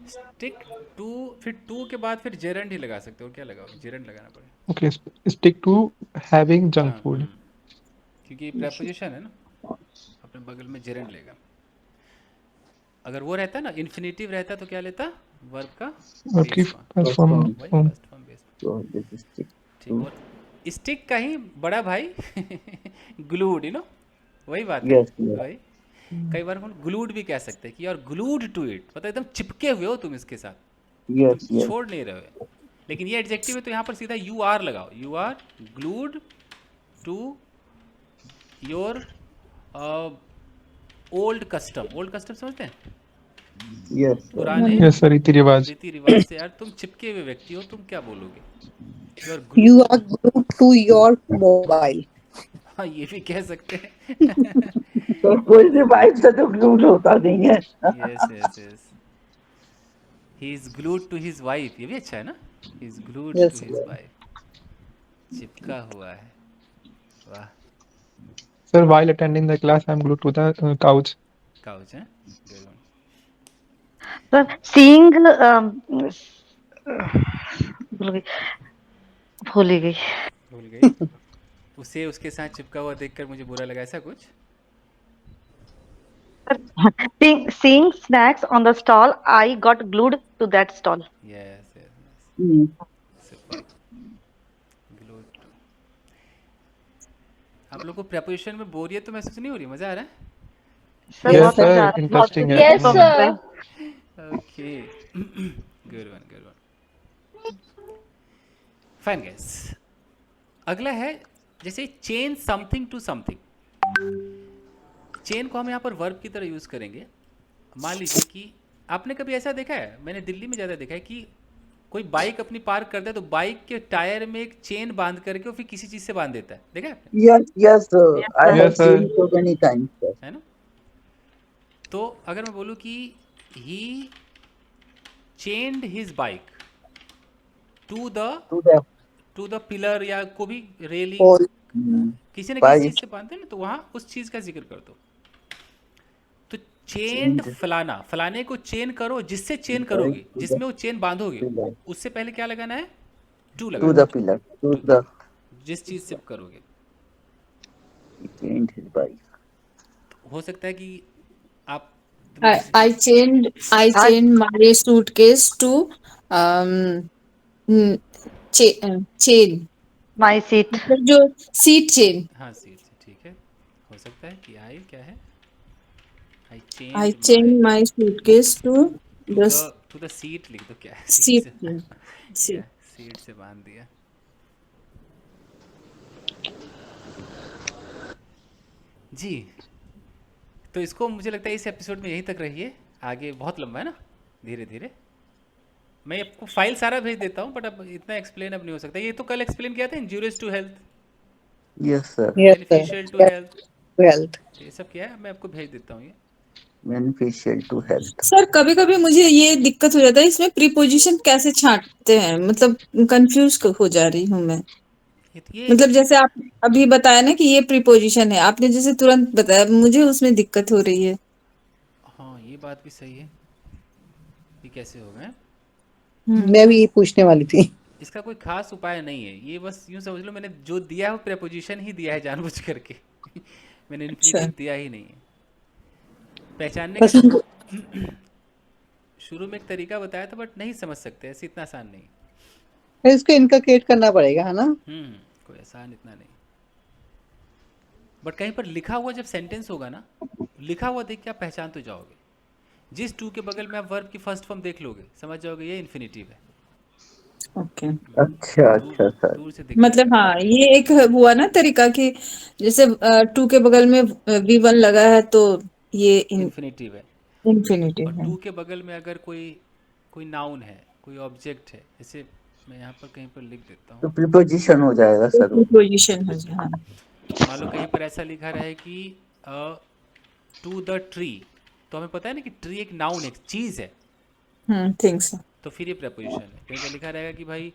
Stick to, फिर टू के बाद फिर जेरंड ही लगा सकते हो। क्या लगाओ? जेरंड लगाना पड़ेगा। Okay, stick to having junk हाँ, फूड। क्योंकि प्रेपोजिशन है ना, अपने बगल में जेरंड लेगा। अगर वो रहता ना, इन्फिनेटिव रहता तो क्या लेता? वर्ब का वर्ब की बेस फर्स्ट फॉर्म। फॉर्म, वही first form base form. So this stick ठीक। to. और स्टिक का ही बड़ा भाई ग्लूड, यू नो, वही बात है। Yes, yes. वही कई बार हम ग्लूड भी कह सकते हैं कि यार ग्लूड टू इट, मतलब एकदम चिपके हुए हो तुम इसके साथ, Yes, तुम yes. छोड़ नहीं रहे हो। लेकिन ये एडजेक्टिव है तो यहाँ पर सीधा यू आर लगाओ। You are glued to your old custom. Old custom समझते हैं? Yes, sir. पुराने यस सर, रीति रिवाज। रीति रिवाज से यार तुम चिपके हुए व्यक्ति हो। तुम क्या बोलोगे? You are glued to your mobile. हाँ, ये भी कह सकते हैं। तो कोई भी वाइफ से तो ग्लूड होता नहीं है। Yes. He is glued to his wife. ये भी अच्छा है ना, he is glued Yes, to his wife. चिपका हुआ है। वाह। Sir while attending the class I am glued to the couch. Couch है। सर सीइंग भूल ही गई। भूल गई। उसे उसके साथ चिपका हुआ देखकर मुझे बुरा लगा, ऐसा कुछ? Seeing snacks on the stall, I got glued to that stall. Yes. Glued to. आप लोग को प्रेपोजिशन में बोरियत तो महसूस नहीं हो रही? मजा आ रहा है? सर Yes बहुत sir, मजा आ रहा है। interesting है। Yes, sir. Okay. Good one. Fine guys. अगला है जैसे chain something to something. Chain को हम यहाँ पर वर्ब की तरह यूज करेंगे। मान लीजिए कि आपने कभी ऐसा देखा है, मैंने दिल्ली में ज़्यादा देखा है कि कोई बाइक अपनी पार्क करता है तो बाइक के टायर में एक चेन बांध करके और फिर किसी चीज़ से बांध देता है। देखा है आपने? Yes, yes, sir. I have Yes, sir. seen so many times, sir. है ना? तो अगर मैं बोलूँ कि he chained his bike, to the to the pillar या को भी रेलिंग Pole. किसी न किसी बाई चीज से बांधते हैं ना, तो वहां उस चीज का जिक्र कर दो। तो चेन फलाना, फलाने को चेन करो, जिससे चेन करोगे, जिसमें वो चेन बांधोगे, उससे पहले क्या लगाना है? टू टू लगाना द है। पिलर टू द जिस चीज से करोगे। Change his bike. हो सकता है कि आप I chained my suitcase to mm, chain my seat. मतलब जो सीट चेन। हाँ सीट से, ठीक है। हो सकता है कि आई क्या है, I I change my chained my suitcase to the to the seat लिख दो, क्या है सीट seat से chain. क्या Seat. है? सीट से बांध दिया। जी, तो इसको मुझे लगता है इस एपिसोड में यहीं तक रहिए, आगे बहुत लंबा है ना, धीरे धीरे मैं आपको फाइल सारा भेज देता हूँ, बट अब इतना एक्सप्लेन अब नहीं हो सकता। ये तो कल एक्सप्लेन किया था, injurious to health, yes sir, Yes, sir. Beneficial to Yes, health, health. ये सब क्या है मैं आपको भेज देता हूँ ये। Beneficial to health. सर कभी कभी मुझे ये दिक्कत हो जाता है, इसमें प्रीपोजिशन कैसे छांटते हैं, मतलब कंफ्यूज हो जा रही हूँ मैं। ये मतलब जैसे आप अभी बताया ना कि ये प्रीपोजिशन है, आपने जैसे तुरंत बताया, मुझे उसमें दिक्कत हो रही है। हाँ ये बात भी सही है, ये कैसे हो गए? मैं भी ये पूछने वाली थी। इसका कोई खास उपाय नहीं है, ये बस यूँ समझ लो मैंने जो दिया है वो प्रेपोजिशन ही दिया है जानबूझ करके मैंने अच्छा। इन्फिनिटिव दिया ही नहीं है। पहचानने बस का इनको शुरू में एक तरीका बताया था, बट नहीं समझ सकते, ऐसे इतना आसान नहीं। फिर इसको इनकलकेट करना पड़ेगा, है ना? कोई आसान इतना नहीं। बट कहीं पर लिखा हुआ जब सेंटेंस होगा ना, लिखा हुआ देख के आप पहचान तो जाओगे। जिस टू के बगल में आप वर्ब की फर्स्ट फॉर्म देख लोगे, समझ जाओगे ये इन्फिनिटिव है। ओके। अच्छा अच्छा सर, दूर से दिख मतलब जाएगा। हाँ, ये एक हुआ ना तरीका कि जैसे टू के बगल में V1 लगा है तो ये इन्फिनिटिव है। इन्फिनिटिव और है। टू के बगल में अगर कोई नाउन है, कोई ऑब्जेक्ट है, जैसे मैं यहाँ पर कहीं पर लिख देता हूँ, तो प्रीपोजिशन हो जाएगा सर वो। प्रीपोजिशन हो जाए, हाँ। मान लो कहीं पर ऐसा लिखा रहे कि टू द ट्री, तो हमें पता है ना कि ट्री एक नाउन है, एक चीज़ है, थिंग्स। तो फिर ये प्रपोजिशन है। कहीं पर लिखा रहेगा कि भाई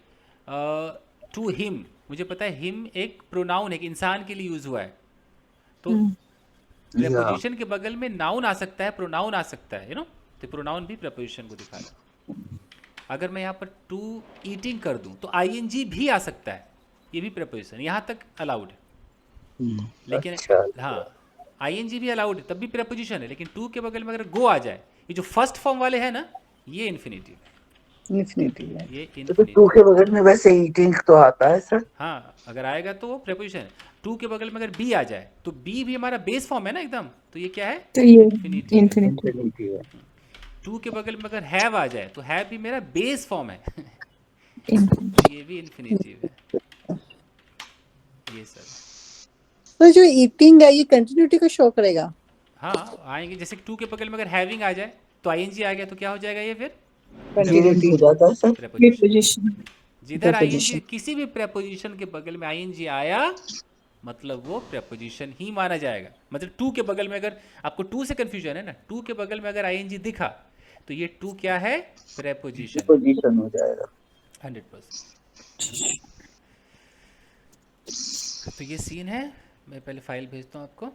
टू हिम, मुझे पता है हिम एक प्रोनाउन है, एक इंसान के लिए यूज हुआ है, तो प्रपोजिशन के बगल में नाउन आ सकता है, प्रोनाउन आ सकता है, यू नो, तो प्रोनाउन भी प्रपोजिशन को दिखा रहा है। अगर मैं यहाँ पर टू ईटिंग कर दूं तो आईएनजी भी आ सकता है, ये भी प्रपोजिशन, यहाँ तक अलाउड है। लेकिन हाँ, आईएनजी भी अलाउड है, तब भी प्रपोजिशन है। लेकिन टू के बगल में अगर गो आ जाए, ये जो फर्स्ट फॉर्म वाले हैं ना, ये इन्फिनिटिव है। इन्फिनिटिव है। ये तो इन्फिनिटिव टू के बगल में वैसे ईटिंग तो आता है सर। हाँ, अगर आएगा तो वो प्रपोजिशन है। टू के बगल में अगर बी आ जाए, तो बी भी हमारा बेस फॉर्म है ना एकदम, तो ये क्या है? तो ये इन्फिनिटिव है। इन्फिनिटिव है। टू के बगल में अगर हैव आ जाए, तो हैव भी मेरा बेस फॉर्म है तो ये भी इन्फिनिटिव है। ये सब तो जो ईटिंग है ये कंटिन्यूटी को शो करेगा। हाँ आएंगे, जैसे टू के बगल में अगर हैविंग आ जाए तो आईएनजी आ गया, तो क्या हो जाएगा ये फिर? जीरेंट हो जाता है सर। प्रेपोजिशन। जिधर आईएनजी, किसी भी प्रेपोजिशन के बगल में आईएनजी आया, मतलब वो प्रेपोजिशन ही माना जाएगा। मतलब टू के बगल में, अगर आपको टू से कंफ्यूजन है ना, टू के बगल में अगर आईएनजी दिखा, तो ये टू क्या है? प्रेपोजिशन हो जाएगा 100%। तो ये सीन है। मैं पहले फाइल भेजता हूँ आपको।